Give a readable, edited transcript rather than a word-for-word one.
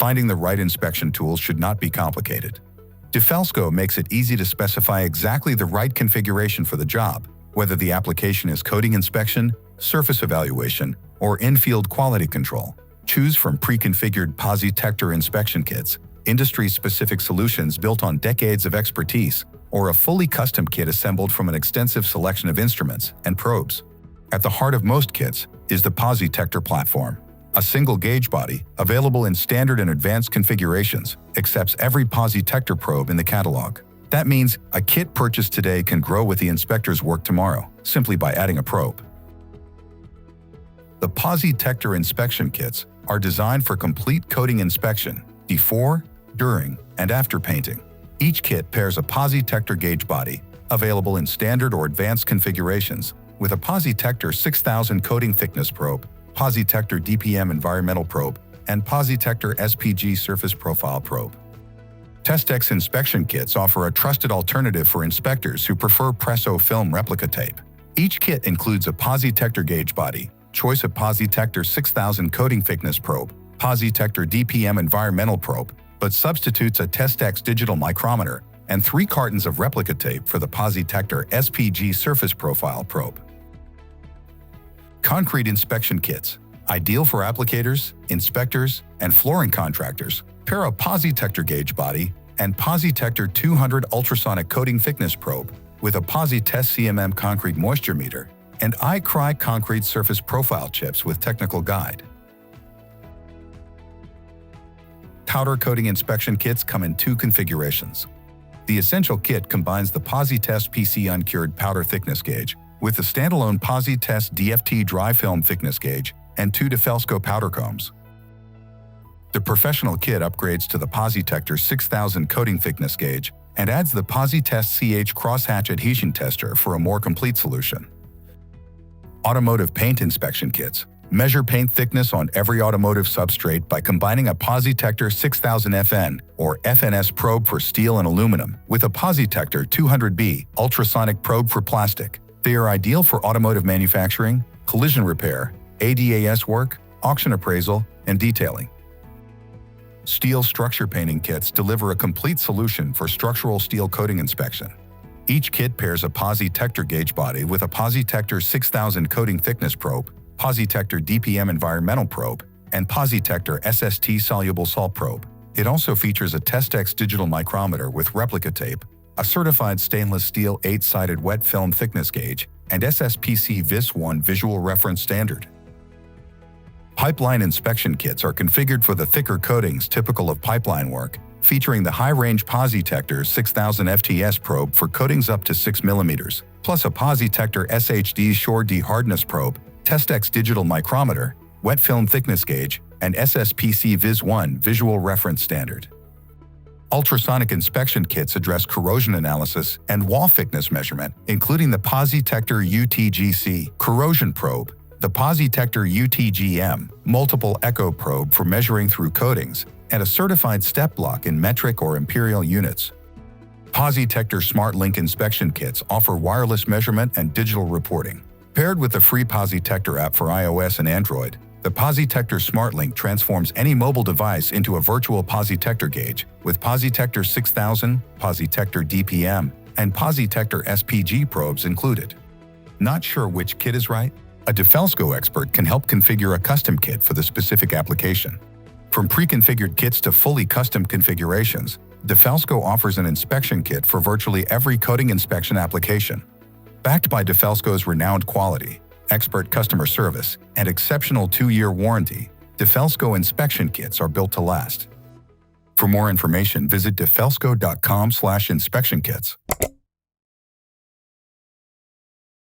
finding the right inspection tools should not be complicated. DeFelsko makes it easy to specify exactly the right configuration for the job, whether the application is coating inspection, surface evaluation, or in-field quality control. Choose from pre-configured PosiTector Inspection Kits, industry-specific solutions built on decades of expertise, or a fully custom kit assembled from an extensive selection of instruments and probes. At the heart of most kits is the PosiTector platform. A single gauge body, available in standard and advanced configurations, accepts every PosiTector probe in the catalog. That means a kit purchased today can grow with the inspector's work tomorrow, simply by adding a probe. The PosiTector Inspection Kits are designed for complete coating inspection before, during, and after painting. Each kit pairs a PosiTector gauge body, available in standard or advanced configurations, with a PosiTector 6000 coating thickness probe, PosiTector DPM environmental probe, and PosiTector SPG surface profile probe. TestX inspection kits offer a trusted alternative for inspectors who prefer Presso film replica tape. Each kit includes a PosiTector gauge body, choice of PosiTector 6000 coating thickness probe, PosiTector DPM environmental probe, but substitutes a TestX digital micrometer and 3 cartons of replica tape for the PosiTector SPG surface profile probe. Concrete inspection kits, ideal for applicators, inspectors, and flooring contractors, pair a PosiTector gauge body and PosiTector 200 ultrasonic coating thickness probe with a PosiTest CMM concrete moisture meter and iCry concrete surface profile chips with technical guide. Powder coating inspection kits come in 2 configurations. The Essential Kit combines the PosiTest PC uncured powder thickness gauge with the standalone PosiTest DFT dry film thickness gauge and 2 DeFelsko powder combs. The Professional Kit upgrades to the PosiTector 6000 coating thickness gauge and adds the PosiTest CH crosshatch adhesion tester for a more complete solution. Automotive paint inspection kits measure paint thickness on every automotive substrate by combining a PosiTector 6000 FN or FNS probe for steel and aluminum with a PosiTector 200B ultrasonic probe for plastic. They are ideal for automotive manufacturing, collision repair, ADAS work, auction appraisal, and detailing. Steel structure painting kits deliver a complete solution for structural steel coating inspection. Each kit pairs a PosiTector gauge body with a PosiTector 6000 coating thickness probe, PosiTector DPM environmental probe, and PosiTector SST soluble salt probe. It also features a TestX digital micrometer with replica tape, a certified stainless steel 8-sided wet film thickness gauge, and SSPC VIS-1 visual reference standard. Pipeline inspection kits are configured for the thicker coatings typical of pipeline work, featuring the high-range PosiTector 6000 FTS probe for coatings up to 6 mm, plus a PosiTector SHD Shore D hardness probe, TestX digital micrometer, wet film thickness gauge, and SSPC VIS-1 visual reference standard. Ultrasonic inspection kits address corrosion analysis and wall thickness measurement, including the PosiTector UTGC corrosion probe, the PosiTector UTGM multiple echo probe for measuring through coatings, and a certified step block in metric or imperial units. PosiTector SmartLink inspection kits offer wireless measurement and digital reporting. Paired with the free PosiTector app for iOS and Android, the PosiTector SmartLink transforms any mobile device into a virtual PosiTector gauge with PosiTector 6000, PosiTector DPM, and PosiTector SPG probes included. Not sure which kit is right? A DeFelsko expert can help configure a custom kit for the specific application. From pre-configured kits to fully custom configurations, DeFelsko offers an inspection kit for virtually every coating inspection application. Backed by DeFelsko's renowned quality, expert customer service, and exceptional 2-year warranty, DeFelsko inspection kits are built to last. For more information, visit defelsko.com/inspection kits.